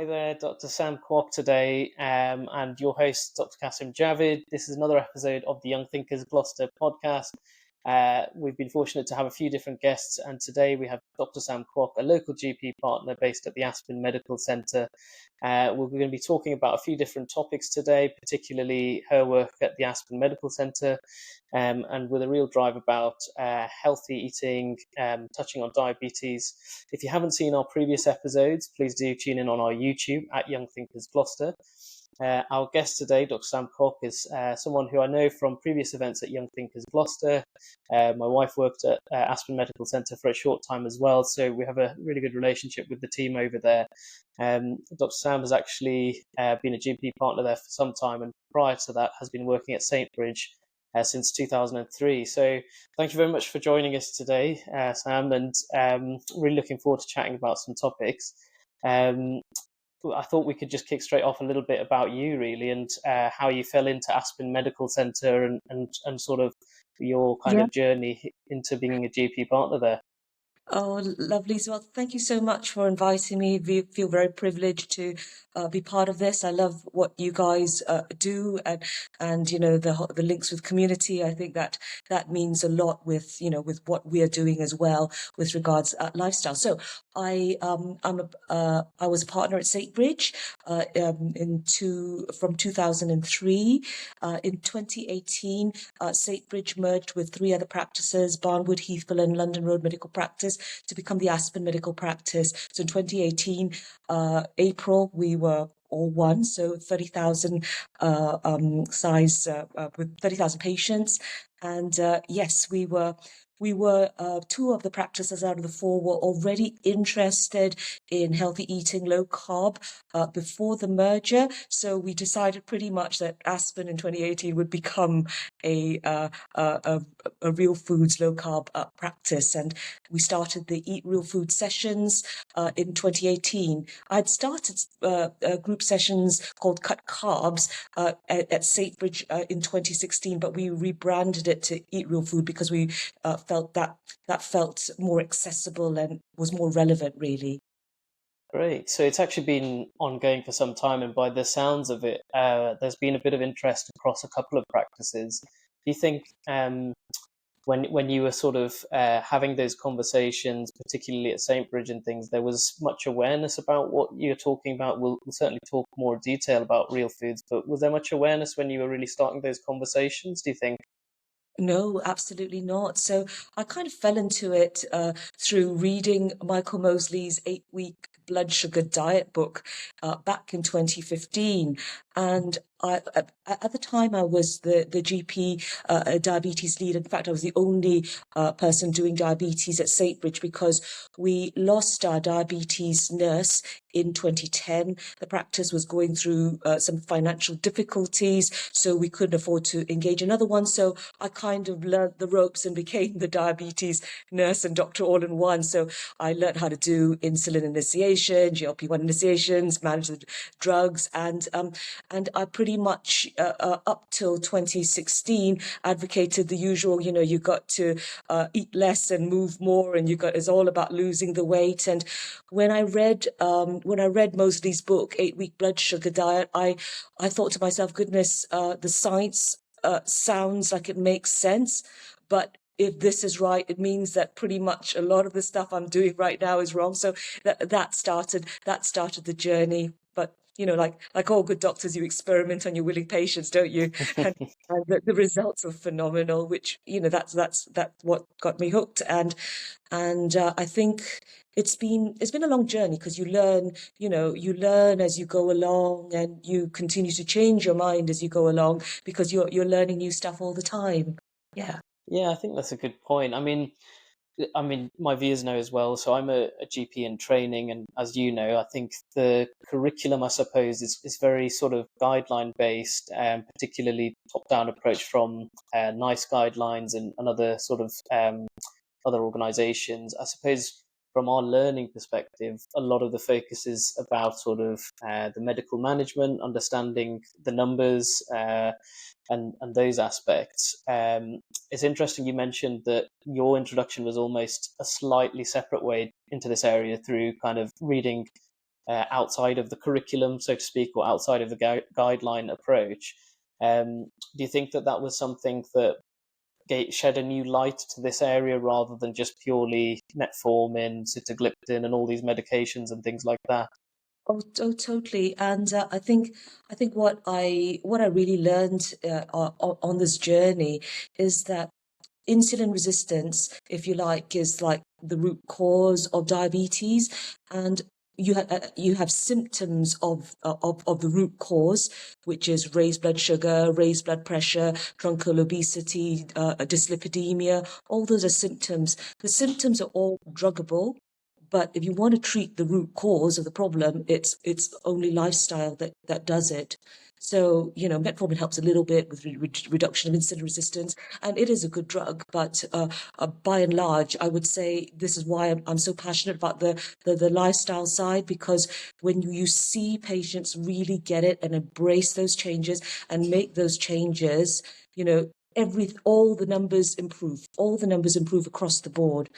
there, Dr. Sam Kwok today, and your host, Dr. Kasim Javid. This is another episode of the Young Thinkers Gloucester podcast. We've been fortunate to have a few different guests, and today we have Dr. Sam Kwok, a local GP partner based at the Aspen Medical Centre. We're going to be talking about a few different topics today, particularly her work at the Aspen Medical Centre, and with a real drive about healthy eating, touching on diabetes. If you haven't seen our previous episodes, please do tune in on our YouTube at Young Thinkers Gloucester. Our guest today, Dr. Sam Kwok, is someone who I know from previous events at Young Thinkers Gloucester. My wife worked at Aspen Medical Centre for a short time as well, so we have a really good relationship with the team over there. Dr. Sam has actually been a GP partner there for some time, and prior to that has been working at St. Bridge since 2003. So thank you very much for joining us today, Sam, and really looking forward to chatting about some topics. I thought we could just kick straight off a little bit about you, really, and how you fell into Aspen Medical Centre and sort of your kind of journey into being a GP partner there. Oh, lovely. So thank you so much for inviting me. We feel very privileged to be part of this. I love what you guys do, and you know the links with community. I think that means a lot with with what we are doing as well with regards lifestyle. So I was a partner at St. Bridge from 2003. In 2018, St. Bridge merged with 3 other practices: Barnwood, Heathville, and London Road Medical Practice, to become the Aspen Medical Practice. So in 2018, April, we were all one, so 30,000 size with 30,000 patients. And yes, we were 2 of the practices out of the 4 were already interested in healthy eating, low carb, before the merger. So we decided pretty much that Aspen in 2018 would become a real foods low carb practice, and we started the Eat Real Food sessions in 2018. I'd started group sessions called Cut Carbs at St. Bridge in 2016, but we rebranded it to Eat Real Food because we felt that felt more accessible and was more relevant, really. Great. So it's actually been ongoing for some time, and by the sounds of it, there's been a bit of interest across a couple of practices. Do you think when you were sort of having those conversations, particularly at St. Bridge and things, there was much awareness about what you're talking about? We'll certainly talk more detail about real foods, but was there much awareness when you were really starting those conversations, do you think? No, absolutely not. So I kind of fell into it through reading Michael Mosley's 8-week blood sugar diet book back in 2015. And at the time, I was the GP diabetes lead. In fact, I was the only person doing diabetes at St. Bridge because we lost our diabetes nurse in 2010. The practice was going through some financial difficulties, so we couldn't afford to engage another one. So I kind of learned the ropes and became the diabetes nurse and doctor all in one. So I learned how to do insulin initiation, GLP-1 initiations, manage the drugs, and I pretty much up till 2016 advocated the usual, you got to eat less and move more, and it's all about losing the weight. And when I read Mosley's book, 8-week blood sugar diet, I thought to myself, goodness, the science sounds like it makes sense, but if this is right, it means that pretty much a lot of the stuff I'm doing right now is wrong. So that started the journey. But like all good doctors, you experiment on your willing patients, don't you? and the results are phenomenal. Which that's what got me hooked. And I think it's been a long journey, because you learn as you go along, and you continue to change your mind as you go along, because you're learning new stuff all the time. Yeah. Yeah, I think that's a good point. I mean, my viewers know as well, so I'm a GP in training, and as you know, I think the curriculum, I suppose, is very sort of guideline based, and particularly top-down approach from NICE guidelines and other sort of other organizations. I suppose from our learning perspective, a lot of the focus is about sort of the medical management, understanding the numbers, and those aspects. It's interesting you mentioned that your introduction was almost a slightly separate way into this area through kind of reading outside of the curriculum, so to speak, or outside of the guideline approach. Do you think that that was something that shed a new light to this area rather than just purely metformin, sitagliptin, and all these medications and things like that? Totally. And I think what I really learned on this journey is that insulin resistance, if you like, is like the root cause of diabetes, and you have symptoms of the root cause, which is raised blood sugar, raised blood pressure, truncal obesity, dyslipidemia. All those are symptoms. The symptoms are all druggable. But if you want to treat the root cause of the problem, it's only lifestyle that does it. So, metformin helps a little bit with reduction of insulin resistance, and it is a good drug. But by and large, I would say this is why I'm so passionate about the lifestyle side, because when you see patients really get it and embrace those changes and make those changes, all the numbers improve. All the numbers improve across the board.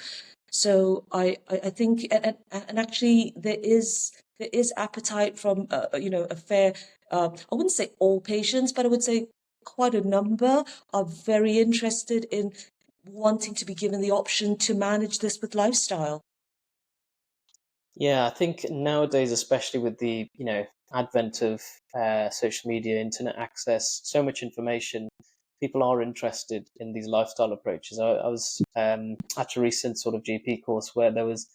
So I think, and actually there is appetite from a fair, I wouldn't say all patients, but I would say quite a number are very interested in wanting to be given the option to manage this with lifestyle. Yeah, I think nowadays, especially with the advent of social media, internet access, so much information, people are interested in these lifestyle approaches. I was at a recent sort of GP course where there was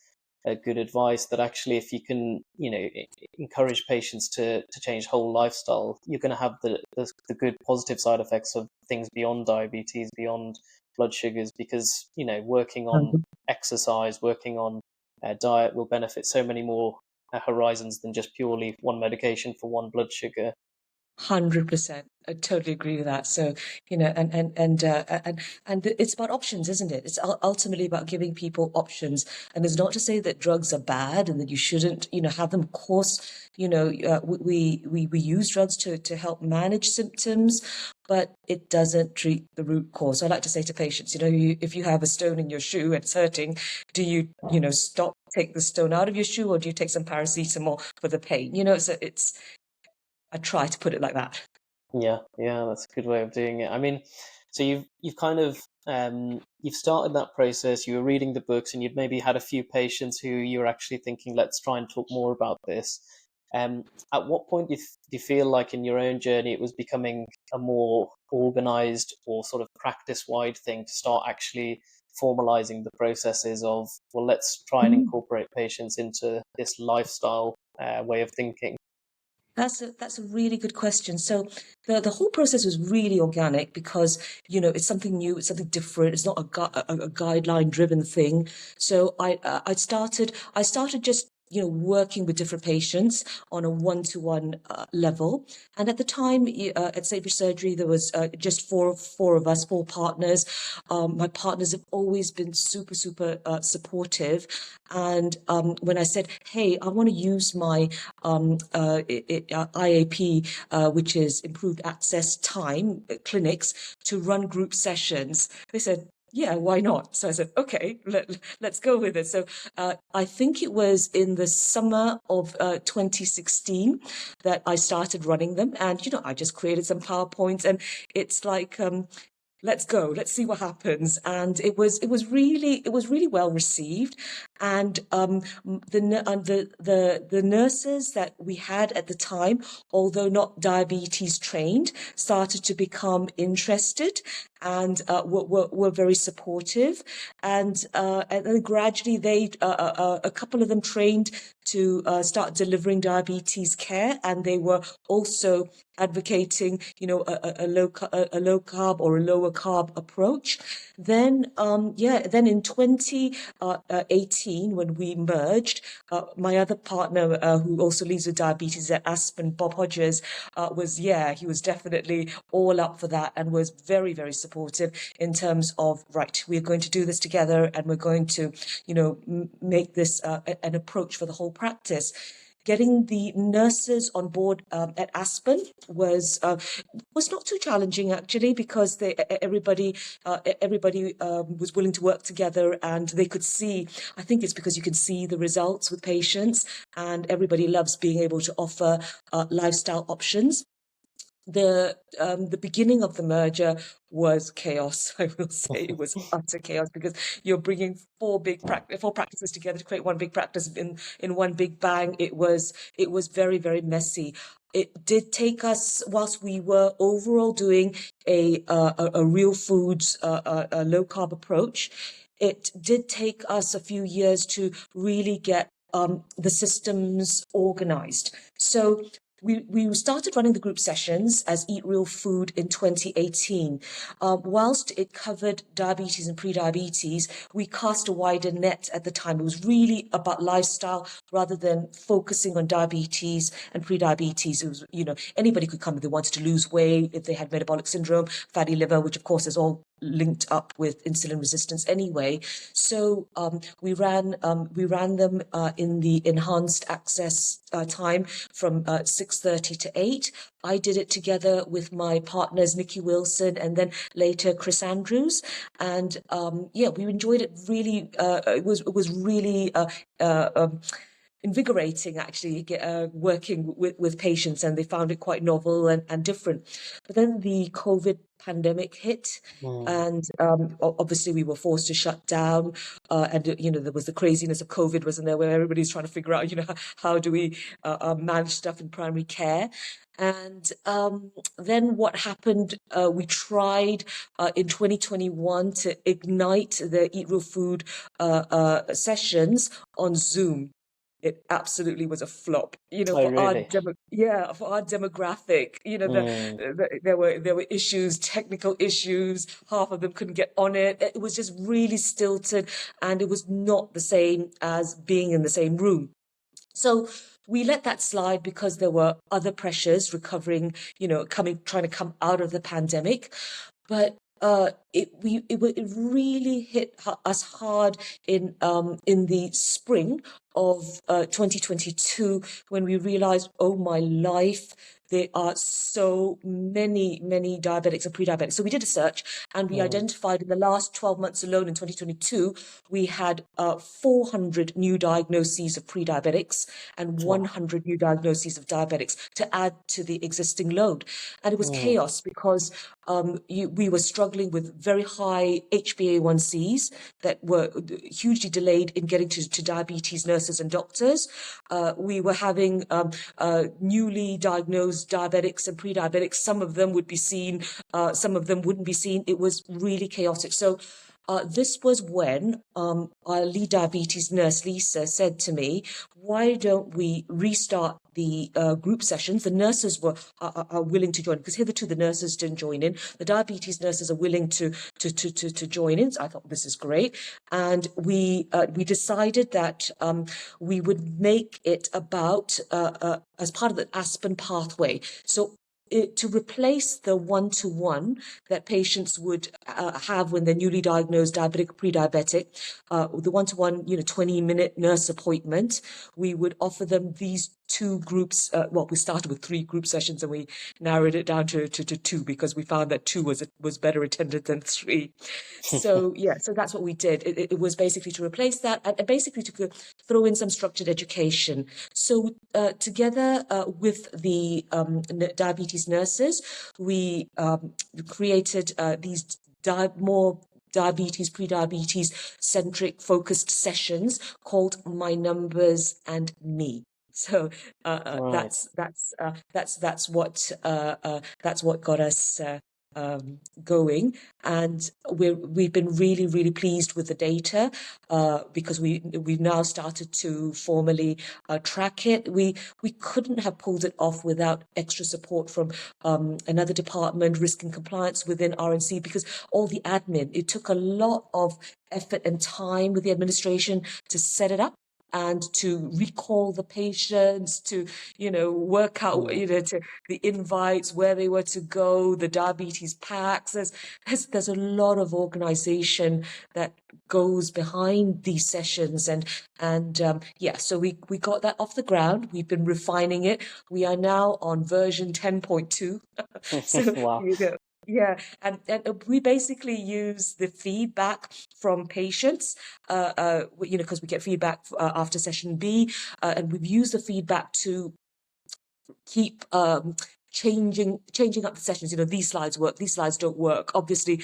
a good advice that actually, if you can, encourage patients to change whole lifestyle, you're going to have the good positive side effects of things beyond diabetes, beyond blood sugars, because working on exercise, working on diet will benefit so many more horizons than just purely one medication for one blood sugar. 100%. I totally agree with that. So, and it's about options, isn't it? It's ultimately about giving people options. And it's not to say that drugs are bad and that you shouldn't, have them. Of course, we use drugs to help manage symptoms, but it doesn't treat the root cause. So I like to say to patients, if you have a stone in your shoe and it's hurting, do you, stop, take the stone out of your shoe, or do you take some paracetamol for the pain? So I try to put it like that. Yeah, that's a good way of doing it. I mean, so you've kind of you've started that process. You were reading the books, and you'd maybe had a few patients who you were actually thinking, let's try and talk more about this. At what point do you feel like in your own journey it was becoming a more organized or sort of practice-wide thing to start actually formalizing the processes of, well, let's try and incorporate patients into this lifestyle way of thinking? That's a really good question. So the whole process was really organic because it's something new, it's something different. It's not a guideline driven thing. So I started just working with different patients on a one-to-one level. And at the time at Savory Surgery, there was just four of us, four partners. My partners have always been super supportive. And when I said, hey, I want to use my IAP, which is Improved Access Time clinics, to run group sessions, they said, yeah, why not? So I said, okay, let's go with it. So I think it was in the summer of 2016 that I started running them. And, I just created some PowerPoints, and it's like, let's go, let's see what happens. And it was really well received. And the nurses that we had at the time, although not diabetes trained, started to become interested and were very supportive. And then gradually a couple of them trained to start delivering diabetes care, and they were also advocating, a low carb or a lower carb approach. Then in 2018, when we merged, my other partner, who also leads with diabetes at Aspen, Bob Hodges, he was definitely all up for that and was very, very supportive in terms of, right, we're going to do this together and we're going to, make this an approach for the whole practice. getting the nurses on board at Aspen was not too challenging, actually, because everybody was willing to work together, and they could see. I think it's because you can see the results with patients, and everybody loves being able to offer lifestyle options. The beginning of the merger was chaos. I will say it was utter chaos, because you're bringing four practices together to create one big practice in one big bang. It was very, very messy. It did take us, whilst we were overall doing a real foods, a low carb approach, it did take us a few years to really get the systems organized. So we started running the group sessions as Eat Real Food in 2018. Whilst it covered diabetes and pre-diabetes, we cast a wider net at the time. It was really about lifestyle rather than focusing on diabetes and pre-diabetes. It was, anybody could come if they wanted to lose weight, if they had metabolic syndrome, fatty liver, which of course is all linked up with insulin resistance anyway. So we ran them in the enhanced access time from 6:30 to 8. I did it together with my partners Nikki Wilson and then later Chris Andrews, and we enjoyed it really. It was really invigorating, actually, working with patients, and they found it quite novel and different. But then the COVID pandemic hit, and obviously we were forced to shut down, and there was the craziness of COVID, wasn't there, where everybody's trying to figure out how do we manage stuff in primary care. And then what happened, we tried in 2021 to ignite the Eat Real Food sessions on Zoom. It absolutely was a flop, Oh, really? for our demographic. There were issues, technical issues. Half of them couldn't get on it. It was just really stilted, and it was not the same as being in the same room. So we let that slide because there were other pressures recovering, trying to come out of the pandemic. But it really hit us hard in the spring of 2022, when we realized, oh my life, there are so many diabetics and pre-diabetics. So we did a search, and we identified in the last 12 months alone in 2022, we had 400 new diagnoses of pre-diabetics and 100 new diagnoses of diabetics to add to the existing load. And it was chaos, because we were struggling with very high HbA1cs that were hugely delayed in getting to diabetes nurses and doctors. We were having newly diagnosed diabetics and pre-diabetics. Some of them would be seen, some of them wouldn't be seen. It was really chaotic. So this was when our lead diabetes nurse, Lisa, said to me, why don't we restart the group sessions? The nurses are willing to join, because hitherto the nurses didn't join in. The diabetes nurses are willing to join in. So I thought, this is great. And we decided that we would make it about, as part of the Aspen pathway. So to replace the one-to-one that patients would have when they're newly diagnosed diabetic, pre-diabetic, the one-to-one, 20-minute nurse appointment, we would offer them these two groups. We started with 3 group sessions, and we narrowed it down to 2, because we found that 2 was better attended than 3. So so that's what we did. It was basically to replace that, and basically to throw in some structured education. So together with the diabetes nurses, we created these more diabetes, pre-diabetes centric focused sessions called My Numbers and Me. So that's what got us going, and we've been really pleased with the data, because we've now started to formally track it. We couldn't have pulled it off without extra support from another department, risk and compliance within RNC, because all the admin, it took a lot of effort and time with the administration to set it up. and to recall the patients, to, work out, to the invites, where they were to go, the diabetes packs. There's a lot of organization that goes behind these sessions. So we got that off the ground. We've been refining it. We are now on version 10.2. So, Wow. yeah, and we basically use the feedback from patients, because we get feedback after session B, and we've used the feedback to keep changing up the sessions. These slides work, these slides don't work. Obviously,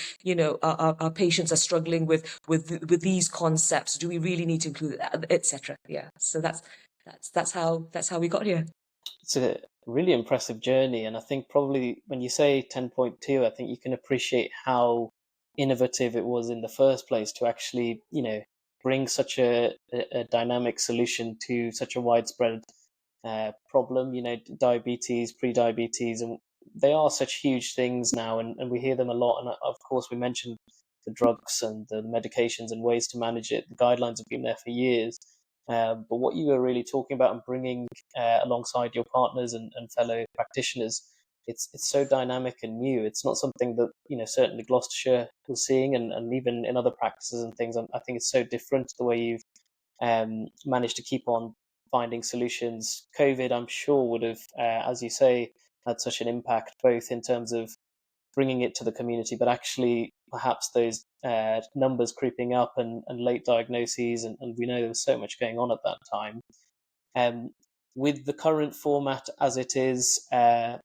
our patients are struggling with these concepts. Do we really need to include that, etc. Yeah, so that's how we got here. It's a really impressive journey, and I think probably when you say 10.2, I think you can appreciate how innovative it was in the first place to actually, bring such a dynamic solution to such a widespread problem. Diabetes, pre-diabetes, and they are such huge things now, and we hear them a lot. And of course, we mentioned the drugs and the medications and ways to manage it. The guidelines have been there for years. But what you were really talking about and bringing alongside your partners and fellow practitioners, it's so dynamic and new. It's not something that certainly Gloucestershire was seeing, and even in other practices and things. I think it's so different the way you've managed to keep on finding solutions. COVID, I'm sure, would have, as you say, had such an impact both in terms of bringing it to the community, but actually perhaps those numbers creeping up and late diagnoses, and we know there was so much going on at that time. With the current format as it is, I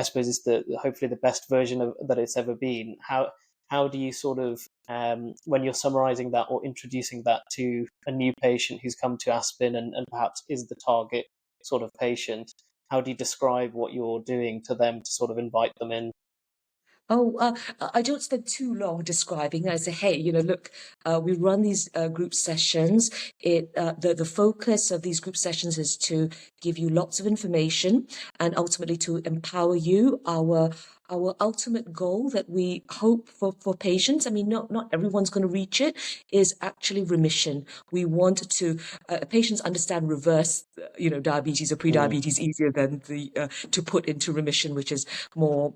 suppose it's hopefully the best version of that it's ever been. How do you sort of, when you're summarizing that or introducing that to a new patient who's come to Aspen and perhaps is the target sort of patient, how do you describe what you're doing to them to sort of invite them in? Oh, I don't spend too long describing. I say, hey, look, we run these group sessions. The focus of these group sessions is to give you lots of information and ultimately to empower you. Our ultimate goal that we hope for patients, I mean, not everyone's going to reach it, is actually remission. We want to patients understand reverse, diabetes or pre-diabetes easier than to put into remission, which is more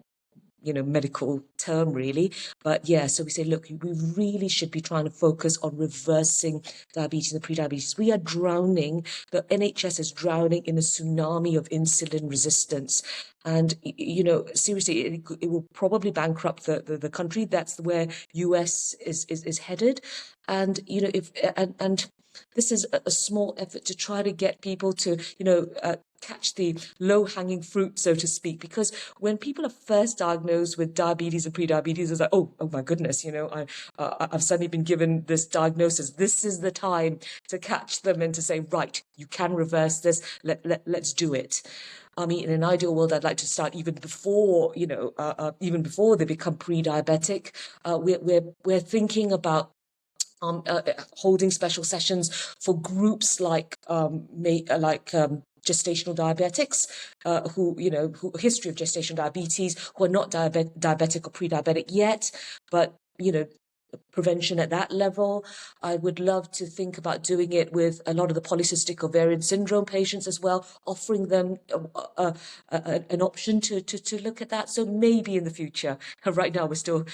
medical term really. But yeah, so we say, look, we really should be trying to focus on reversing diabetes and pre-diabetes. We are drowning, the NHS is drowning in a tsunami of insulin resistance. And, seriously, it will probably bankrupt the country. That's where US is headed. And, and this is a small effort to try to get people to, catch the low-hanging fruit, so to speak, because when people are first diagnosed with diabetes and pre-diabetes, it's like, oh my goodness, I've suddenly been given this diagnosis. This is the time to catch them and to say, right, you can reverse this. Let's do it. I mean, in an ideal world, I'd like to start even before, even before they become pre-diabetic. We're thinking about holding special sessions for groups like gestational diabetics, who history of gestational diabetes, who are not diabetic or pre-diabetic yet, but prevention at that level. I would love to think about doing it with a lot of the polycystic ovarian syndrome patients as well, offering them an option to look at that. So maybe in the future. Right now, we're still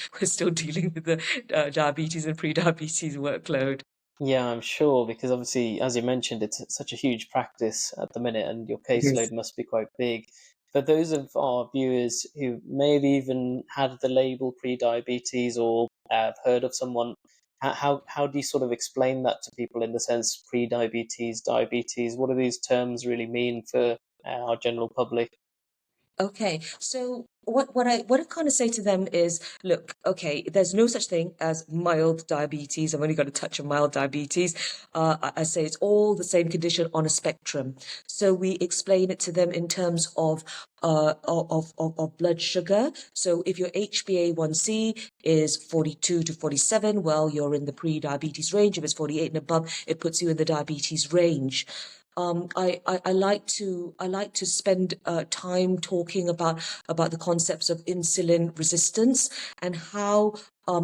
dealing with the diabetes and pre-diabetes workload. Yeah, I'm sure, because obviously, as you mentioned, it's such a huge practice at the minute, and your caseload must be quite big. For those of our viewers who maybe even had the label pre-diabetes or have heard of someone, how do you sort of explain that to people in the sense pre-diabetes, diabetes? What do these terms really mean for our general public? Okay, so what I kind of say to them is, look, okay, there's no such thing as mild diabetes. I've only got a touch of mild diabetes. I say it's all the same condition on a spectrum. So we explain it to them in terms of blood sugar. So if your HbA1c is 42 to 47, well, you're in the pre-diabetes range. If it's 48 and above, it puts you in the diabetes range. I like to spend time talking about the concepts of insulin resistance and how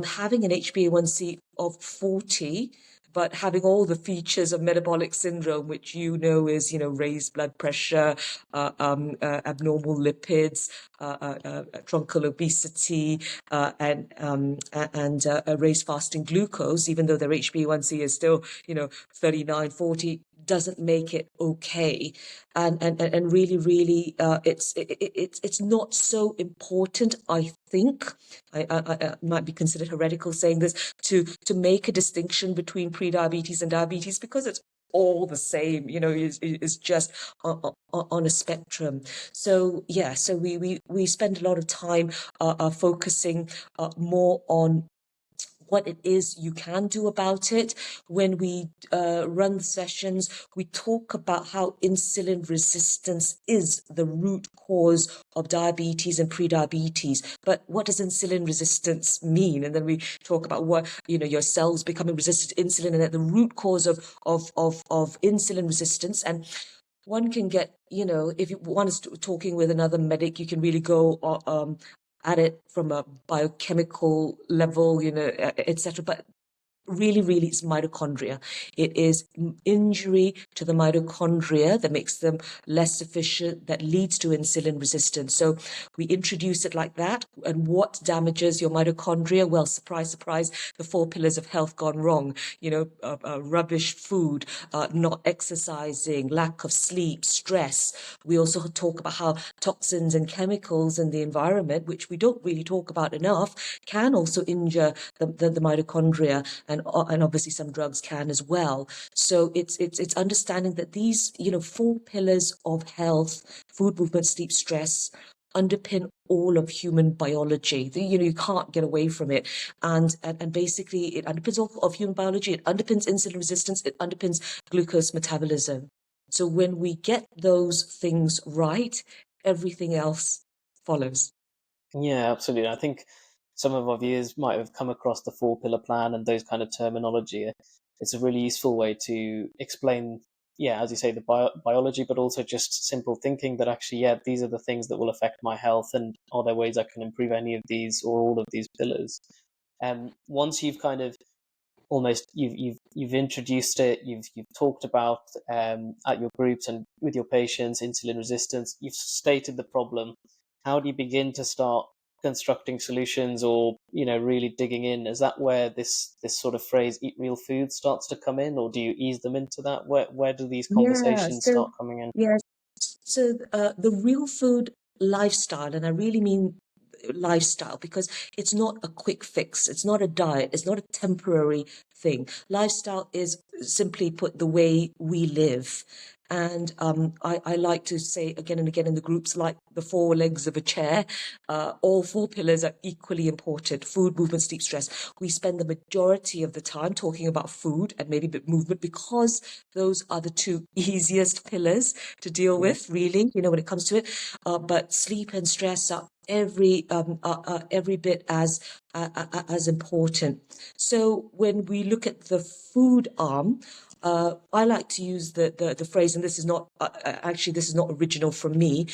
having an HbA1c of 40 but having all the features of metabolic syndrome, which is, raised blood pressure, abnormal lipids, truncal obesity, and raised fasting glucose, even though their HbA1c is still, 39, 40, doesn't make it okay. And really, it's not so important, I think. I might be considered heretical saying this, to make a distinction between pre-diabetes and diabetes, because it's all the same, is just on a spectrum. So yeah, so we spend a lot of time focusing more on what it is you can do about it. When we run the sessions, we talk about how insulin resistance is the root cause of diabetes and prediabetes. But what does insulin resistance mean? And then we talk about what, your cells becoming resistant to insulin, and at the root cause of insulin resistance. And one can get, if one is talking with another medic, you can really go at it from a biochemical level, etc. But really, it's mitochondria. It is injury to the mitochondria that makes them less efficient, that leads to insulin resistance. So we introduce it like that. And what damages your mitochondria? Well, surprise, surprise, the 4 pillars of health gone wrong. Rubbish food, not exercising, lack of sleep, stress. We also talk about how toxins and chemicals in the environment, which we don't really talk about enough, can also injure the mitochondria. And obviously some drugs can as well. So it's understanding that these 4 pillars of health, food, movement, sleep, stress, underpin all of human biology. You can't get away from it. And basically it underpins all of human biology. It underpins insulin resistance. It underpins glucose metabolism. So when we get those things right, everything else follows. Yeah, absolutely. I think some of our viewers might have come across the 4 pillar plan and those kind of terminology. It's a really useful way to explain, yeah, as you say, the biology, but also just simple thinking that actually, yeah, these are the things that will affect my health, and are there ways I can improve any of these or all of these pillars? Once you've kind of almost you've introduced it, you've talked about at your groups and with your patients insulin resistance, you've stated the problem. How do you begin to start constructing solutions, or really digging in? Is that where this sort of phrase "eat real food" starts to come in, or do you ease them into that? Where do these Yeah, conversations so start coming in? yeah, so the real food lifestyle, and I really mean lifestyle, because it's not a quick fix. It's not a diet. It's not a temporary thing. Lifestyle is, simply put, the way we live. And I like to say again and again in the groups, like the 4 legs of a chair, all 4 pillars are equally important: food, movement, sleep, stress. We spend the majority of the time talking about food and maybe a bit movement, because those are the 2 easiest pillars to deal Yeah. with, really, when it comes to it. But sleep and stress are every bit as important. So when we look at the food arm, I like to use the phrase, and this is not actually, this is not original from me: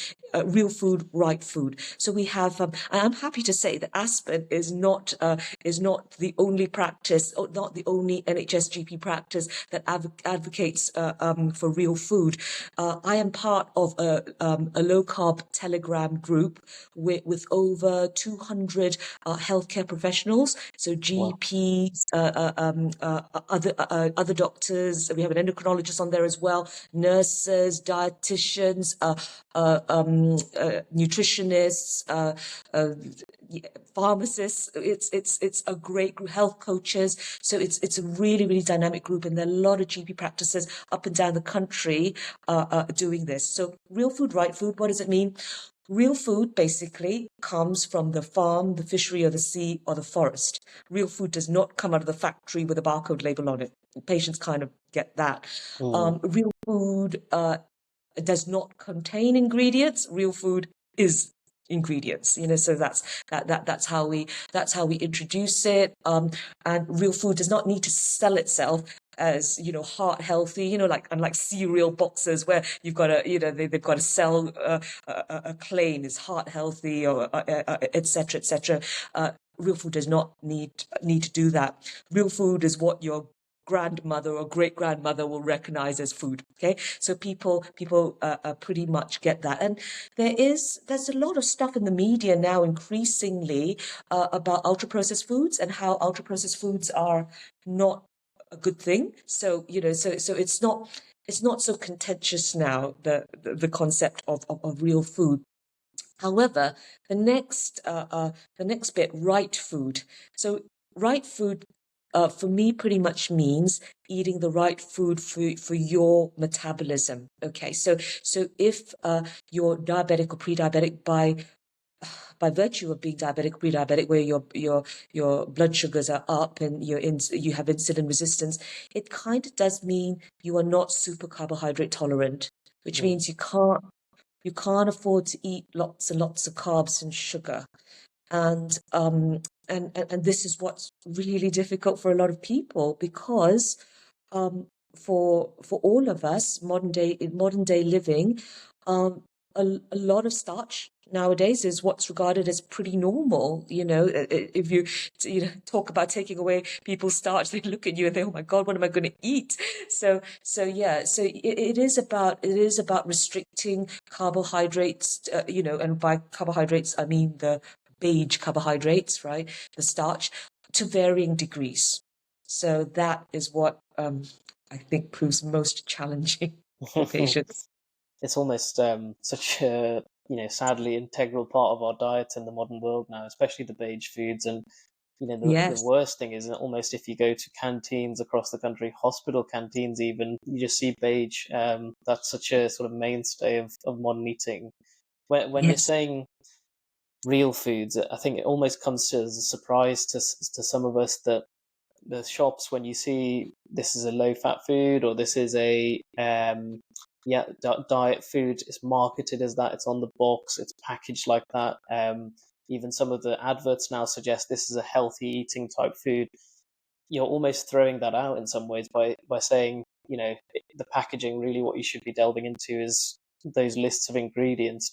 real food, right food. So we have, and I'm happy to say that Aspen is not the only practice, or not the only NHS GP practice that advocates for real food. I am part of a low carb Telegram group with over 200 healthcare professionals, so Wow. GPs, other doctors. We have an endocrinologist on there as well, nurses, dietitians, nutritionists, pharmacists. It's a great group, health coaches. So it's a really dynamic group, and there are a lot of GP practices up and down the country doing this. So real food, right food. What does it mean? Real food basically comes from the farm, the fishery, or the sea, or the forest. Real food does not come out of the factory with a barcode label on it. Patients kind of get that. Real food does not contain ingredients. Real food is ingredients, so that's how we introduce it. And real food does not need to sell itself as heart healthy, like unlike cereal boxes where you've got to they've got to sell a claim is heart healthy, or etc etc. Real food does not need to do that. Real food is what your grandmother or great grandmother will recognize as food. Okay, so people pretty much get that, and there's a lot of stuff in the media now increasingly about ultra processed foods and how ultra processed foods are not a good thing. So so it's not so contentious now, the concept of real food. However, the next bit, right food. So right food, for me, pretty much means eating the right food for your metabolism. Okay, so if you're diabetic or pre-diabetic by virtue of being diabetic, pre-diabetic, where your blood sugars are up and you have insulin resistance, it kind of does mean you are not super carbohydrate tolerant, which means you can't afford to eat lots and lots of carbs and sugar. And this is what's really difficult for a lot of people, because for all of us in modern day living, a lot of starch nowadays is what's regarded as pretty normal. If you talk about taking away people's starch, they look at you and they, oh my God, what am I going to eat? So it is about restricting carbohydrates, and by carbohydrates I mean the beige carbohydrates, right? The starch, to varying degrees. So that is what I think proves most challenging for patients. It's almost such a sadly integral part of our diet in the modern world now, especially the beige foods. And the Yes. worst thing is that almost if you go to canteens across the country, hospital canteens even, you just see beige. That's such a sort of mainstay of modern eating. When you're Yes. saying real foods, I think it almost comes as a surprise to some of us that the shops, when you see this is a low fat food or this is a diet food, it's marketed as that, it's on the box, it's packaged like that. Even some of the adverts now suggest this is a healthy eating type food. You're almost throwing that out in some ways by saying, the packaging, really what you should be delving into is those lists of ingredients.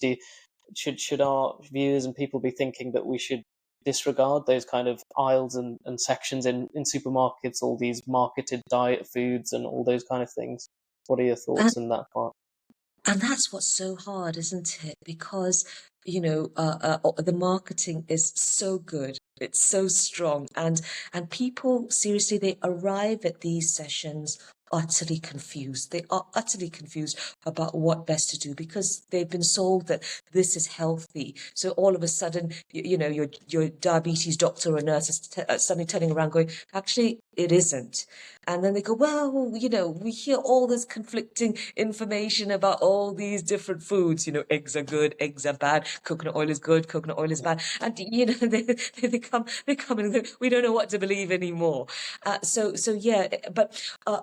Should our viewers and people be thinking that we should disregard those kind of aisles and sections in supermarkets, all these marketed diet foods and all those kind of things? What are your thoughts in that part? And that's what's so hard, isn't it? Because, the marketing is so good. It's so strong. And people, seriously, they arrive at these sessions utterly confused. They are utterly confused about what best to do, because they've been sold that this is healthy. So all of a sudden, your diabetes doctor or nurse is suddenly turning around going, actually, it isn't. And then they go, well, we hear all this conflicting information about all these different foods. Eggs are good, eggs are bad, coconut oil is good, coconut oil is bad. And, they come and we don't know what to believe anymore. But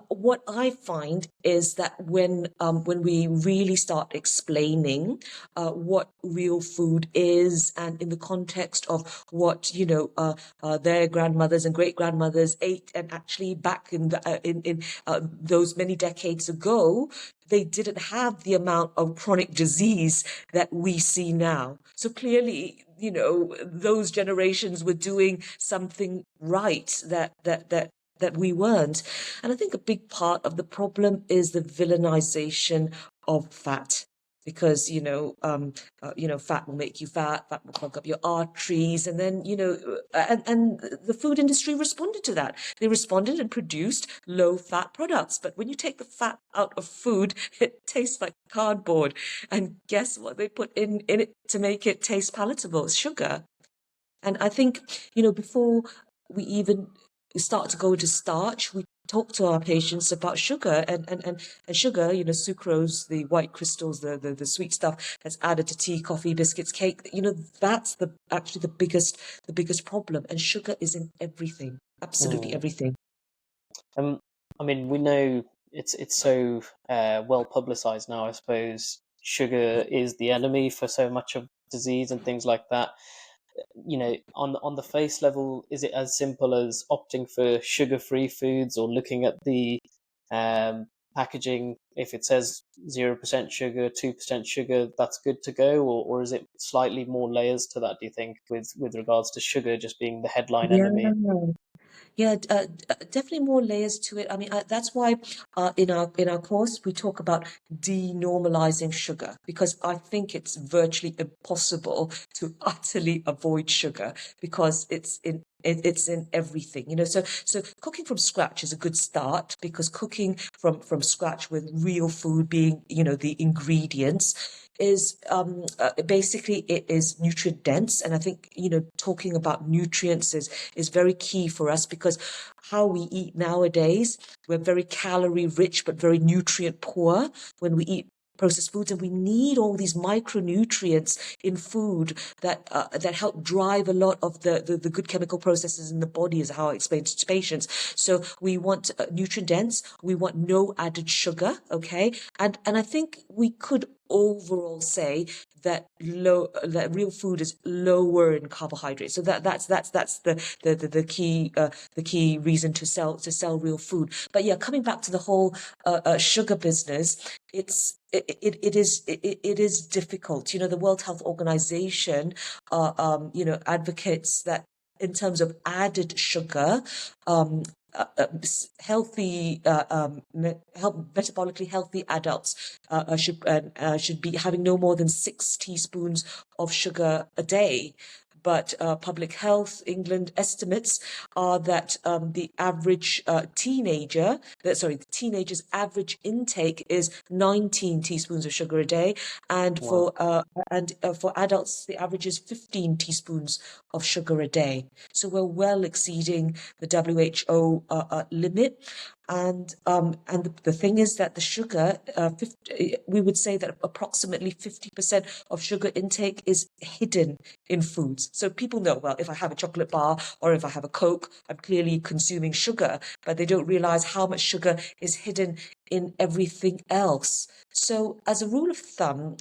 what I find is that when we really start explaining what real food is, and in the context of what their grandmothers and great grandmothers ate, and actually back in those many decades ago, they didn't have the amount of chronic disease that we see now. So clearly, those generations were doing something right that we weren't. And I think a big part of the problem is the villainization of fat. Because fat will make you fat will clog up your arteries, and then and the food industry responded to that. They responded and produced low fat products. But when you take the fat out of food, it tastes like cardboard. And guess what they put in it to make it taste palatable? Sugar. And I think, before we even start to go into starch, we talk to our patients about sugar, and sugar, sucrose, the white crystals, the sweet stuff that's added to tea, coffee, biscuits, cake, that's actually the biggest problem. And sugar is in everything, absolutely everything. I mean, we know it's so well publicized now. I suppose sugar is the enemy for so much of disease and things like that. On the face level, is it as simple as opting for sugar-free foods, or looking at the packaging? If it says 0% sugar, 2% sugar, that's good to go, or is it slightly more layers to that? Do you think, with regards to sugar just being the headline Yeah. enemy? Yeah, definitely more layers to it. I mean, that's why in our course we talk about denormalizing sugar, because I think it's virtually impossible to utterly avoid sugar because it's in everything, So cooking from scratch is a good start, because cooking from scratch with real food being, the ingredients is basically it is nutrient dense. And I think, talking about nutrients is very key for us, because how we eat nowadays, we're very calorie rich but very nutrient poor when we eat processed foods, and we need all these micronutrients in food that help drive a lot of the good chemical processes in the body, is how I explain to patients. So we want nutrient dense, we want no added sugar, okay? And I think we could overall say that real food is lower in carbohydrates. So that's the key reason to sell real food. But yeah, coming back to the whole sugar business, it is difficult. The World Health Organization advocates that in terms of added sugar, healthy, metabolically healthy adults should be having no more than 6 teaspoons of sugar a day. But Public Health England estimates are that the teenager's average intake is 19 teaspoons of sugar a day, and Wow. for adults the average is 15 teaspoons of sugar a day. So we're well exceeding the WHO limit. And the thing is that the sugar, we would say that approximately 50% of sugar intake is hidden in foods. So people know, well, if I have a chocolate bar or if I have a Coke, I'm clearly consuming sugar, but they don't realize how much sugar is hidden in everything else. So as a rule of thumb,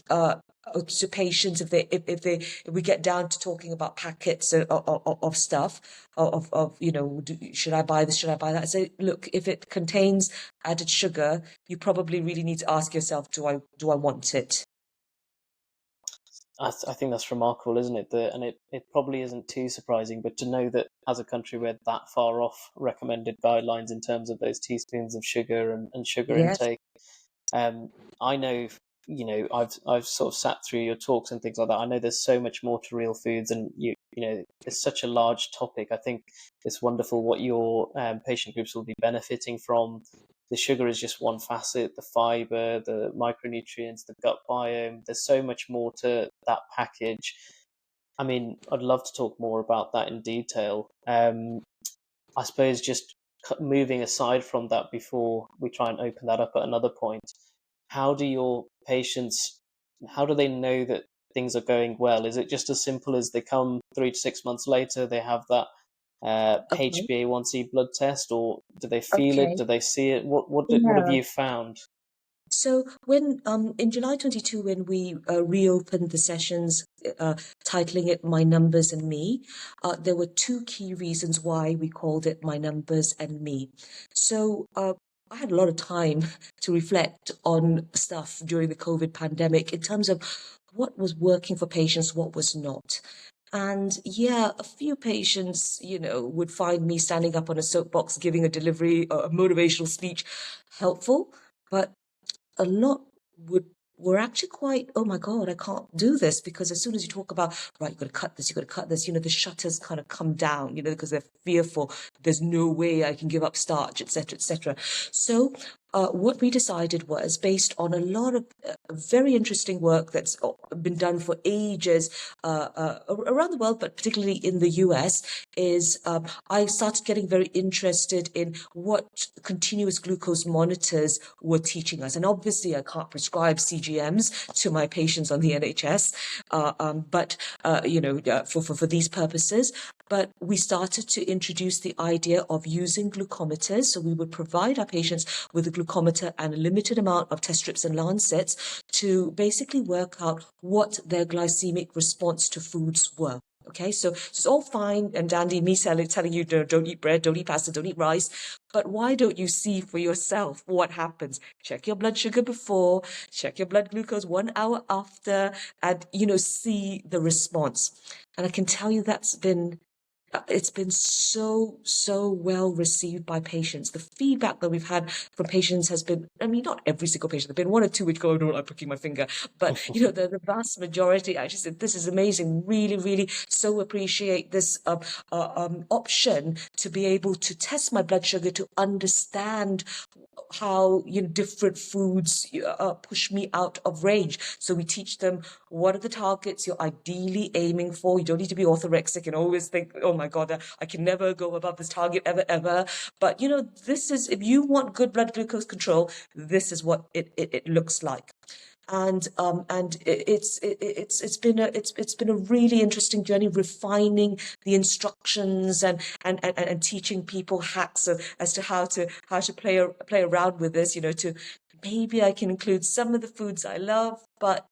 to patients, if we get down to talking about packets of stuff, should I buy this, should I buy that? So look, if it contains added sugar, you probably really need to ask yourself, do I want it? I think that's remarkable, isn't it? And it probably isn't too surprising, but to know that as a country we're that far off recommended guidelines in terms of those teaspoons of sugar and sugar Yes. intake. I know, I've sort of sat through your talks and things like that. I know there's so much more to real foods, and it's such a large topic. I think it's wonderful what your patient groups will be benefiting from. The sugar is just one facet, the fiber, the micronutrients, the gut biome. There's so much more to that package. I mean, I'd love to talk more about that in detail. I suppose just moving aside from that before we try and open that up at another point, how do your patients, how do they know that things are going well? Is it just as simple as they come 3 to 6 months later, they have that Okay. HbA1c blood test, or do they feel it? Okay. Do they see it? What have Yeah. you found? So when in July 22, when we reopened the sessions, titling it "My Numbers and Me," there were 2 key reasons why we called it "My Numbers and Me." So I had a lot of time to reflect on stuff during the COVID pandemic in terms of what was working for patients, what was not. And yeah, a few patients, would find me standing up on a soapbox giving a delivery, a motivational speech helpful, but a lot would were actually quite, oh my God, I can't do this, because as soon as you talk about, right, you've got to cut this, you've got to cut this, the shutters kind of come down, because they're fearful. There's no way I can give up starch, etc., etc. So what we decided was, based on a lot of very interesting work that's been done for ages around the world, but particularly in the US, is I started getting very interested in what continuous glucose monitors were teaching us. And obviously, I can't prescribe CGMs to my patients on the NHS, but for these purposes. But we started to introduce the idea of using glucometers. So we would provide our patients with a glucometer and a limited amount of test strips and lancets to basically work out what their glycemic response to foods were. Okay, so it's all fine and dandy, me telling you don't eat bread, don't eat pasta, don't eat rice. But why don't you see for yourself what happens? Check your blood sugar before, check your blood glucose 1 hour after, and see the response. And I can tell you that's been it's been so well received by patients. The feedback that we've had from patients has been, I mean, not every single patient. There've been one or two which go, "I don't like pricking my finger," but the vast majority actually said, "This is amazing. Really, really so appreciate this option to be able to test my blood sugar, to understand how different foods push me out of range." So we teach them what are the targets you're ideally aiming for. You don't need to be orthorexic and always think, "Oh my God, I can never go above this target ever." But this is, if you want good blood glucose control, this is what it looks like. And it's been a really interesting journey, refining the instructions and teaching people hacks as to how to play around with this. To maybe I can include some of the foods I love, but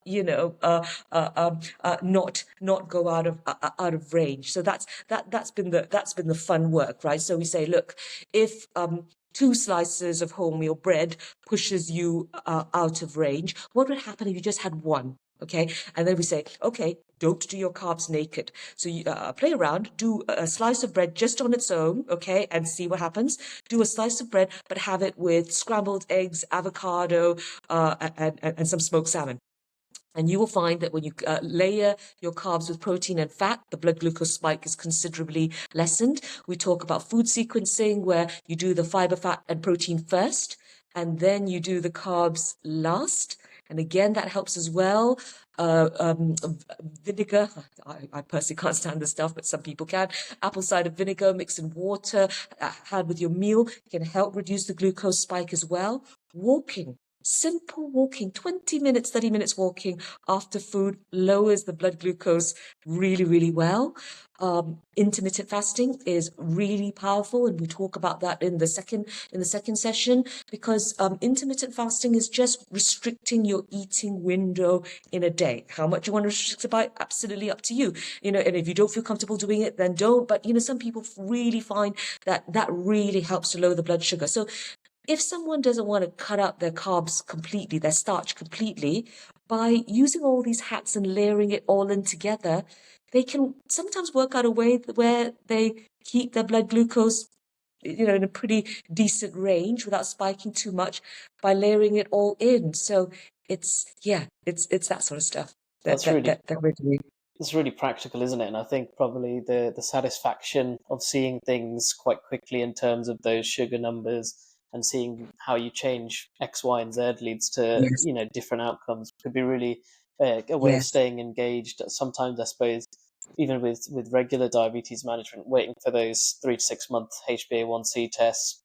not go out of range. So that's been the fun work, right? So we say, look, if 2 slices of wholemeal bread pushes you out of range, what would happen if you just had one? Okay, and then we say, okay, don't do your carbs naked. So you play around, do a slice of bread just on its own, okay, and see what happens. Do a slice of bread, but have it with scrambled eggs, avocado, and some smoked salmon. And you will find that when you layer your carbs with protein and fat, the blood glucose spike is considerably lessened. We talk about food sequencing, where you do the fiber, fat, and protein first, and then you do the carbs last. And again, that helps as well. Vinegar, I personally can't stand this stuff, but some people can. Apple cider vinegar mixed in water, had with your meal, can help reduce the glucose spike as well. Walking. Simple walking, 20 minutes, 30 minutes walking after food lowers the blood glucose really, really well. Intermittent fasting is really powerful, and we talk about that in the second session, because intermittent fasting is just restricting your eating window in a day. How much you want to restrict it by, absolutely up to you. And if you don't feel comfortable doing it, then don't. But some people really find that really helps to lower the blood sugar. So if someone doesn't want to cut out their carbs completely, their starch completely, by using all these hacks and layering it all in together, they can sometimes work out a way where they keep their blood glucose, in a pretty decent range without spiking too much by layering it all in. So it's that sort of stuff that we're doing. It's really practical, isn't it? And I think probably the satisfaction of seeing things quite quickly in terms of those sugar numbers and seeing how you change X, Y, and Z leads to Yes. different outcomes could be really a way of Yes. staying engaged. Sometimes I suppose even with regular diabetes management, waiting for those 3 to 6 month HbA1c tests,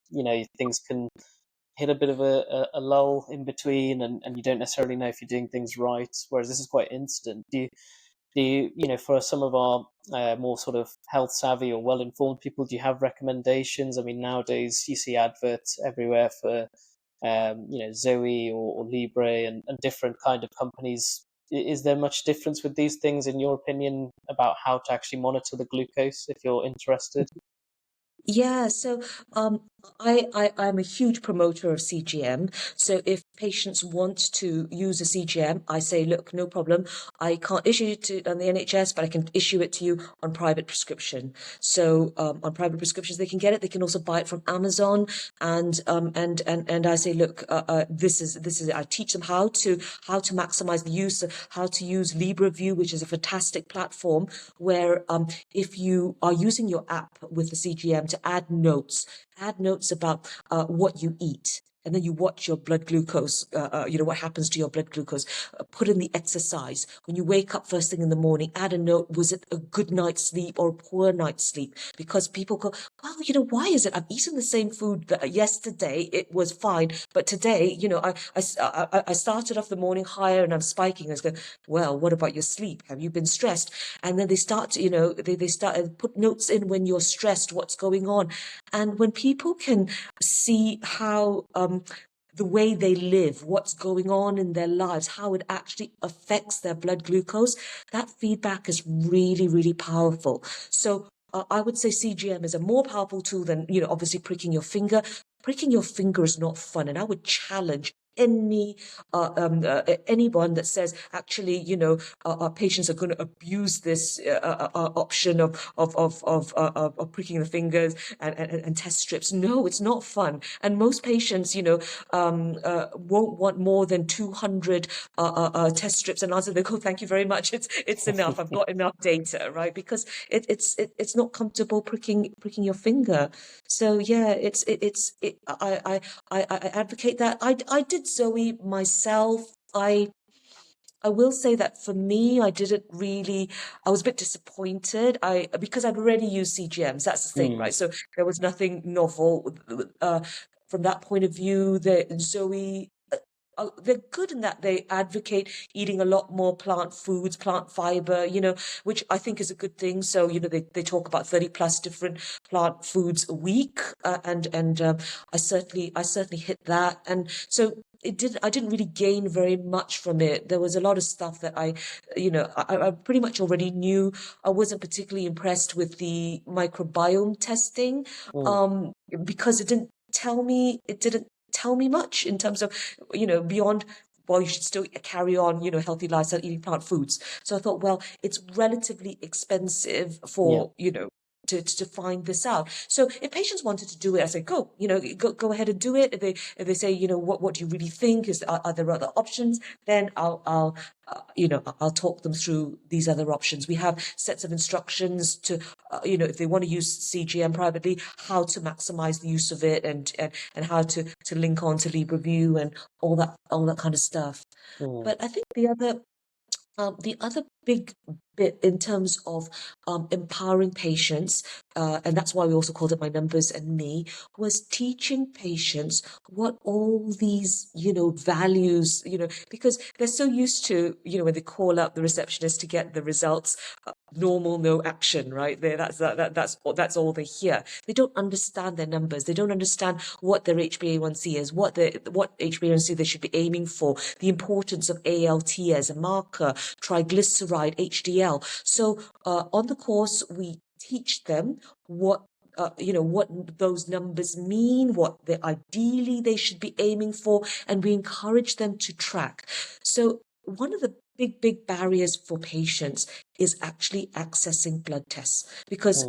things can hit a bit of a lull in between, and you don't necessarily know if you're doing things right. Whereas this is quite instant. For some of our more sort of health savvy or well informed people, do you have recommendations? I mean, nowadays you see adverts everywhere for Zoe or Libre and different kind of companies. Is there much difference with these things, in your opinion, about how to actually monitor the glucose if you're interested? Yeah, so I'm a huge promoter of CGM. So if patients want to use a CGM, I say, look, no problem. I can't issue it on the NHS, but I can issue it to you on private prescription. So on private prescriptions, they can get it. They can also buy it from Amazon. And I say, look, this is. I teach them how to maximize the use, how to use LibraView, which is a fantastic platform where if you are using your app with the CGM to add notes about what you eat. And then you watch your blood glucose, what happens to your blood glucose. Put in the exercise. When you wake up first thing in the morning, add a note. Was it a good night's sleep or a poor night's sleep? Because people go, well, why is it? I've eaten the same food that yesterday. It was fine. But today, I started off the morning higher and I'm spiking. I was going, well, what about your sleep? Have you been stressed? And then they start to, they start to put notes in when you're stressed, what's going on. And when people can see how the way they live, what's going on in their lives, how it actually affects their blood glucose, that feedback is really, really powerful. So I would say CGM is a more powerful tool than, obviously pricking your finger. Pricking your finger is not fun. And I would challenge anyone that says actually, our patients are going to abuse this option of pricking the fingers and test strips. No, it's not fun. And most patients, won't want more than 200 test strips. And answer, they go, thank you very much. It's enough. I've got enough data, right? Because it's not comfortable pricking your finger. So yeah, I advocate that. I did Zoe myself. I will say that for me, I was a bit disappointed. Because I'd already used CGMs. That's the thing, right? So there was nothing novel from that point of view. The Zoe. They're good in that they advocate eating a lot more plant foods, plant fiber, which I think is a good thing. So, they talk about 30 plus different plant foods a week. I certainly hit that. And so I didn't really gain very much from it. There was a lot of stuff that I pretty much already knew. I wasn't particularly impressed with the microbiome testing, because it didn't tell me much in terms of, beyond, well, you should still carry on, healthy lifestyle, eating plant foods. So I thought, well, it's relatively expensive for, to find this out. So if patients wanted to do it, I say, go ahead and do it. If they say, what do you really think? Are there other options? Then I'll talk them through these other options. We have sets of instructions to, if they want to use CGM privately, how to maximize the use of it and how to link on to LibreView and all that kind of stuff. But I think the other big bit in terms of empowering patients, and that's why we also called it My Numbers and Me, was teaching patients what all these, values, because they're so used to, when they call up the receptionist to get the results, normal, no action, right? That's all they hear. They don't understand their numbers. They don't understand what their HbA1c is, what HbA1c they should be aiming for, the importance of ALT as a marker, triglyceride, HDL. So on the course, we teach them what those numbers mean, what ideally they should be aiming for, and we encourage them to track. So one of the big barriers for patients is actually accessing blood tests, because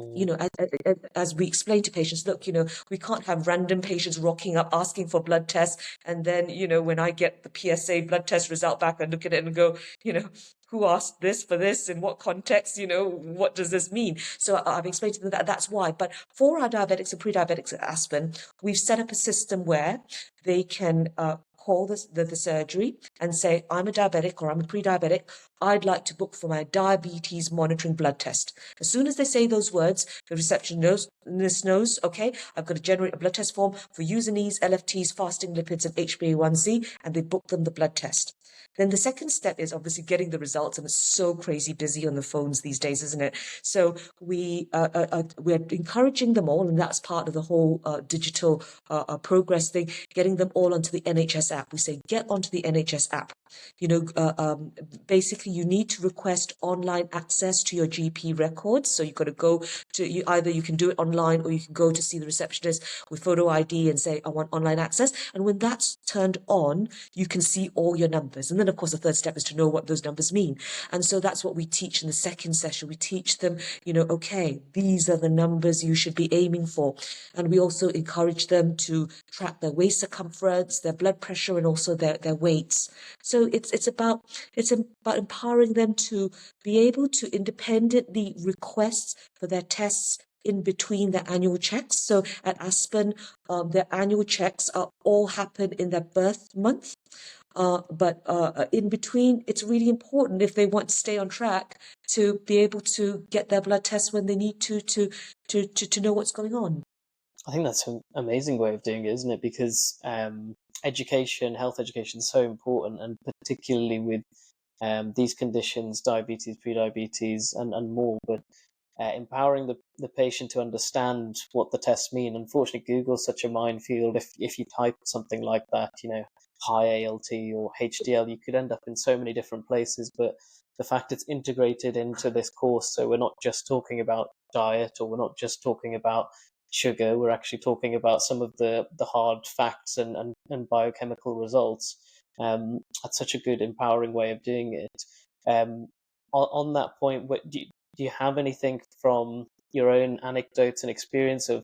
as we explain to patients, look, we can't have random patients rocking up asking for blood tests, and then when I get the PSA blood test result back, I look at it and go, who asked this for this, in what context, what does this mean? So I've explained to them that that's why. But for our diabetics and pre-diabetics at Aspen, we've set up a system where they can call the surgery and say, I'm a diabetic or I'm a pre-diabetic. I'd like to book for my diabetes monitoring blood test. As soon as they say those words, the receptionist knows, okay, I've got to generate a blood test form for usernese, LFTs, fasting lipids, and HbA1c, and they book them the blood test. Then the second step is obviously getting the results, and it's so crazy busy on the phones these days, isn't it? So we're encouraging them all, and that's part of the whole digital progress thing, getting them all onto the NHS app. We say, get onto the NHS app. Basically, you need to request online access to your GP records. So you've got to go to, either you can do it online or you can go to see the receptionist with photo ID and say, I want online access. And when that's turned on, you can see all your numbers. And then, of course, the third step is to know what those numbers mean. And so that's what we teach in the second session. We teach them, okay, these are the numbers you should be aiming for. And we also encourage them to track their waist circumference, their blood pressure, and also their weights. So it's about empowering them to be able to independently request for their tests in between their annual checks. So at Aspen, their annual checks all happen in their birth month. But in between, it's really important, if they want to stay on track, to be able to get their blood tests when they need to know what's going on. I think that's an amazing way of doing it, isn't it? Because health education is so important, and particularly with these conditions, diabetes, pre-diabetes, and more. But empowering the patient to understand what the tests mean. Unfortunately, Google's such a minefield. If you type something like that, high ALT or HDL, you could end up in so many different places. But the fact it's integrated into this course, so we're not just talking about diet, or we're not just talking about sugar. We're actually talking about some of the hard facts and biochemical results. That's such a good, empowering way of doing it. On that point, do you have anything from your own anecdotes and experience of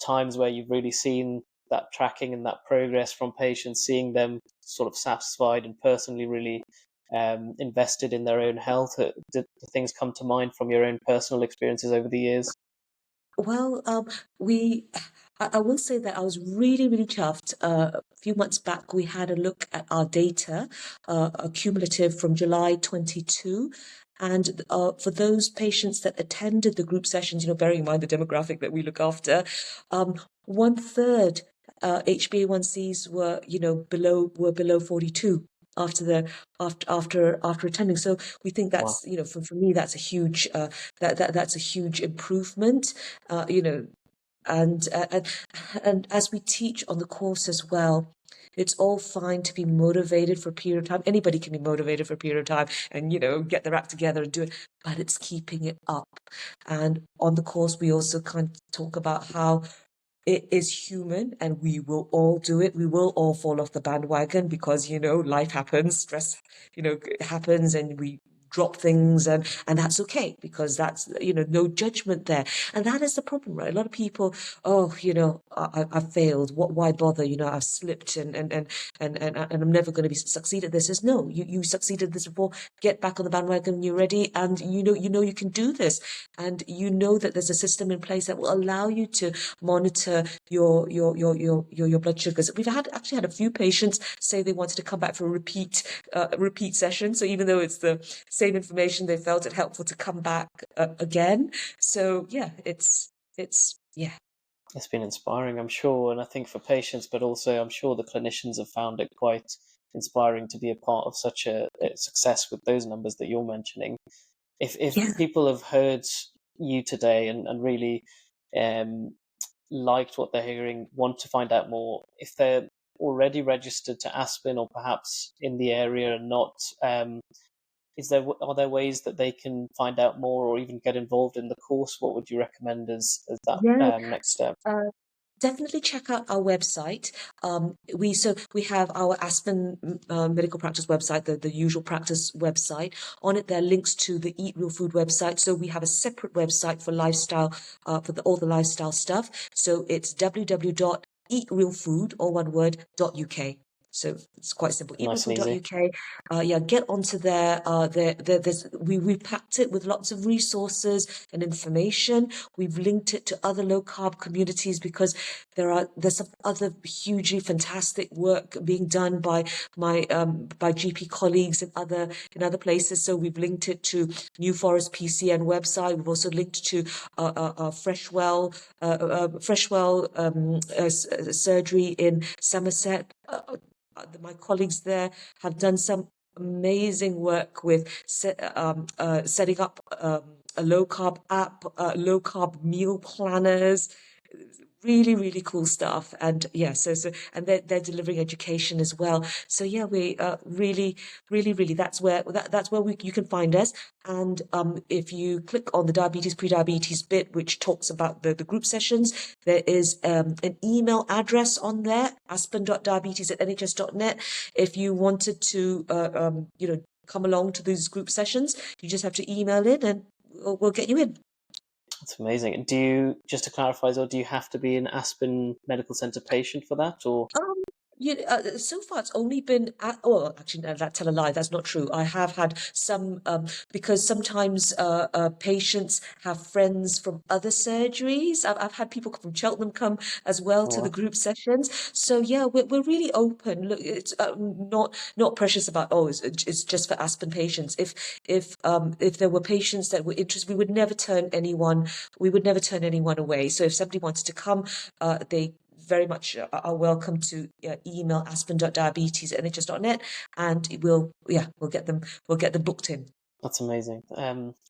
times where you've really seen that tracking and that progress from patients, seeing them sort of satisfied and personally really invested in their own health? Do things come to mind from your own personal experiences over the years? Well, I will say that I was really, really chuffed. A few months back, we had a look at our data, cumulative from July 22. And for those patients that attended the group sessions, bearing in mind the demographic that we look after, 1/3 HbA1cs were below 42 after attending. So we think Wow. that's, for me, that's a huge that's a huge improvement. uh, you know and and as we teach on the course as well, it's all fine to be motivated for a period of time. Anybody can be motivated for a period of time and get their act together and do it, but it's keeping it up. And on the course, we also kind of talk about how it is human and we will all do it. We will all fall off the bandwagon because, life happens, stress, happens, and we drop things, and that's okay, because that's, no judgment there. And that is the problem, right? A lot of people, oh, I've failed. Why bother? I've slipped, and I'm never going to succeed at this. Is no, you succeeded at this before. Get back on the bandwagon when you're ready, and you can do this, and you know that there's a system in place that will allow you to monitor your blood sugars. We've actually had a few patients say they wanted to come back for a repeat session. So even though it's the same information, they felt it helpful to come back again. So yeah, it's yeah. It's been inspiring, I'm sure, and I think for patients, but also I'm sure the clinicians have found it quite inspiring to be a part of such a success with those numbers that you're mentioning. If Yeah. people have heard you today and really um, liked what they're hearing, want to find out more, if they're already registered to Aspen or perhaps in the area and not, are there ways that they can find out more or even get involved in the course? What would you recommend as that Yeah. next step? Uh, Definitely check out our website. We have our Aspen Medical Practice website, the usual practice website. On it, there are links to the Eat Real Food website. So we have a separate website for lifestyle, for all the lifestyle stuff. So it's www.eatrealfood, all one word, .uk. So it's quite simple. Nice and easy. Eatrealfood.uk. Yeah, get onto there. We packed it with lots of resources and information. We've linked it to other low carb communities because there's some other hugely fantastic work being done by by GP colleagues in other places. So we've linked it to New Forest PCN website. We've also linked to Freshwell surgery in Somerset. My colleagues there have done some amazing work with setting up a low carb app, low carb meal planners. Really, really cool stuff. And yeah, and they're delivering education as well. So yeah, we really, really, really, that's where you can find us. And if you click on the diabetes pre-diabetes bit, which talks about the group sessions, there is an email address on there, aspen.diabetes@nhs.net. If you wanted to come along to these group sessions, you just have to email in and we'll get you in. That's amazing. Do you, just to clarify, do you have to be an Aspen Medical Centre patient for that, or? Um, so far it's only been actually, no, tell a lie. That's not true. I have had some, because sometimes patients have friends from other surgeries. I've had people from Cheltenham come as well to the Or group sessions. So yeah, we're really open. Look, it's not precious about, oh, it's just for Aspen patients. If there were patients that were interested, we would never turn anyone away. So if somebody wanted to come, they very much are welcome to email aspen.diabetes@nhs.net, and we'll get them booked in. That's amazing.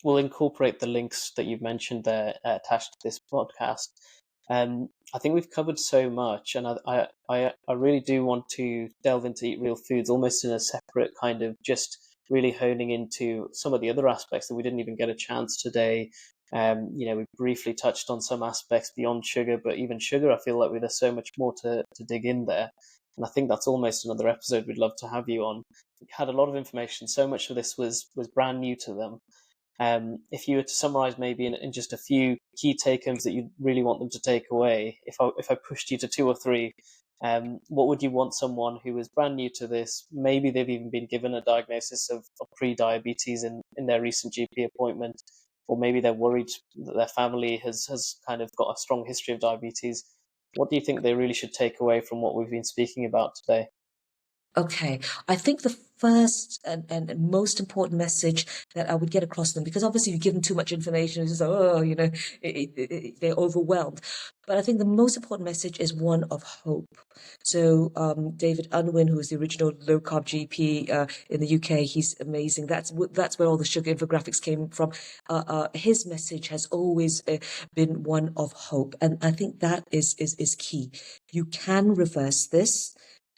We'll incorporate the links that you've mentioned there attached to this podcast. I think we've covered so much, and I really do want to delve into Eat Real Foods almost in a separate kind of, just really honing into some of the other aspects that we didn't even get a chance today We briefly touched on some aspects beyond sugar, but even sugar, I feel like there's so much more to dig in there. And I think that's almost another episode we'd love to have you on. We had a lot of information. So much of this was brand new to them. If you were to summarize maybe in just a few key take-homes that you really want them to take away, if I pushed you to two or three, what would you want someone who is brand new to this, maybe they've even been given a diagnosis of pre-diabetes in their recent GP appointment, or maybe they're worried that their family has kind of got a strong history of diabetes. What do you think they really should take away from what we've been speaking about today? Okay, I think the first and most important message that I would get across to them, because obviously you give them too much information, it's just, they're overwhelmed. But I think the most important message is one of hope. So David Unwin, who is the original low-carb GP in the UK, he's amazing. That's where all the sugar infographics came from. His message has always been one of hope, and I think that is key. You can reverse this.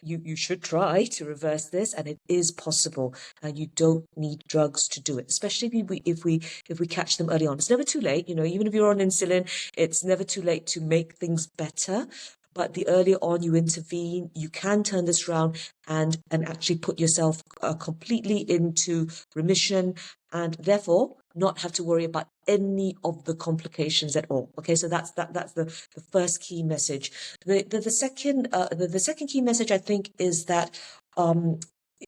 You should try to reverse this, and it is possible, and you don't need drugs to do it, especially if we catch them early on. It's never too late, even if you're on insulin, it's never too late to make things better. But the earlier on you intervene, you can turn this around and actually put yourself completely into remission, and therefore not have to worry about any of the complications at all. Okay, so that's the first key message. The second key message, I think, is that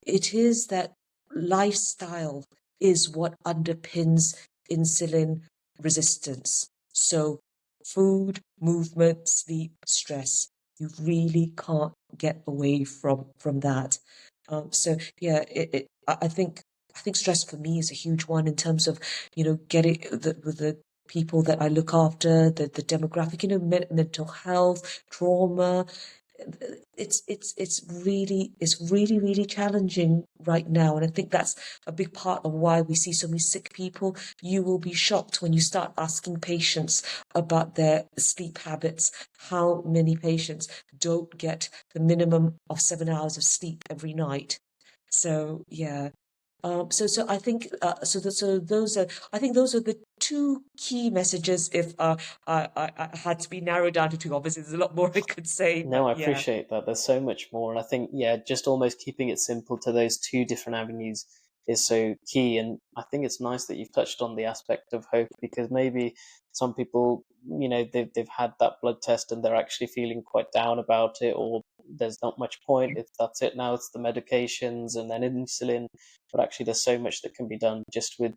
it is that lifestyle is what underpins insulin resistance. So food, movement, sleep, stress. You really can't get away from that. So yeah, I think stress for me is a huge one in terms of getting the people that I look after, the demographic, mental health, trauma. It's really challenging right now, and I think that's a big part of why we see so many sick people. You will be shocked when you start asking patients about their sleep habits, how many patients don't get the minimum of 7 hours of sleep every night. So yeah. So I think those are the two key messages. If I had to be narrowed down to two, obviously there's a lot more I could say. No, I But yeah. appreciate that. There's so much more. And I think, just almost keeping it simple to those two different avenues is so key. And I think it's nice that you've touched on the aspect of hope, because maybe some people, they've had that blood test and they're actually feeling quite down about it, or there's not much point. That's it now. It's the medications and then insulin. But actually, there's so much that can be done just with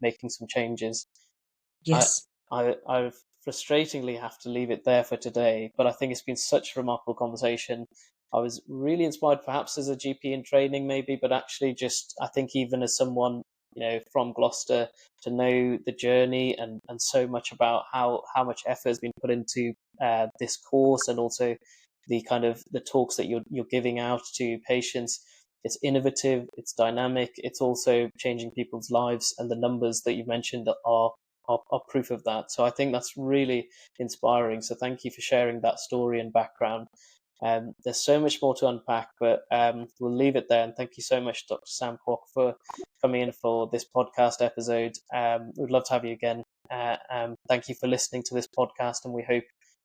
making some changes. I, Yes. I frustratingly have to leave it there for today, but I think it's been such a remarkable conversation. I was really inspired, perhaps as a GP in training, maybe, but actually, just I think even as someone from Gloucester, to know the journey and so much about how much effort has been put into this course, and also the kind of the talks that you're giving out to patients. It's innovative, it's dynamic, it's also changing people's lives, and the numbers that you mentioned are proof of that. So I think that's really inspiring. So thank you for sharing that story and background. There's so much more to unpack, but we'll leave it there. And thank you so much, Dr. Sam Kwok, for coming in for this podcast episode. We'd love to have you again. Thank you for listening to this podcast, and we hope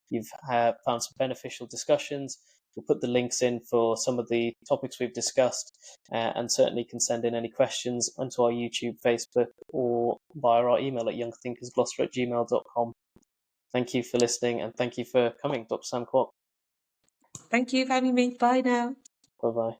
you've found some beneficial discussions. We'll put the links in for some of the topics we've discussed, and certainly can send in any questions onto our YouTube, Facebook, or via our email at youngthinkersgloucester@gmail.com. Thank you for listening, and thank you for coming, Dr. Sam Kwok. Thank you for having me. Bye now. Bye-bye.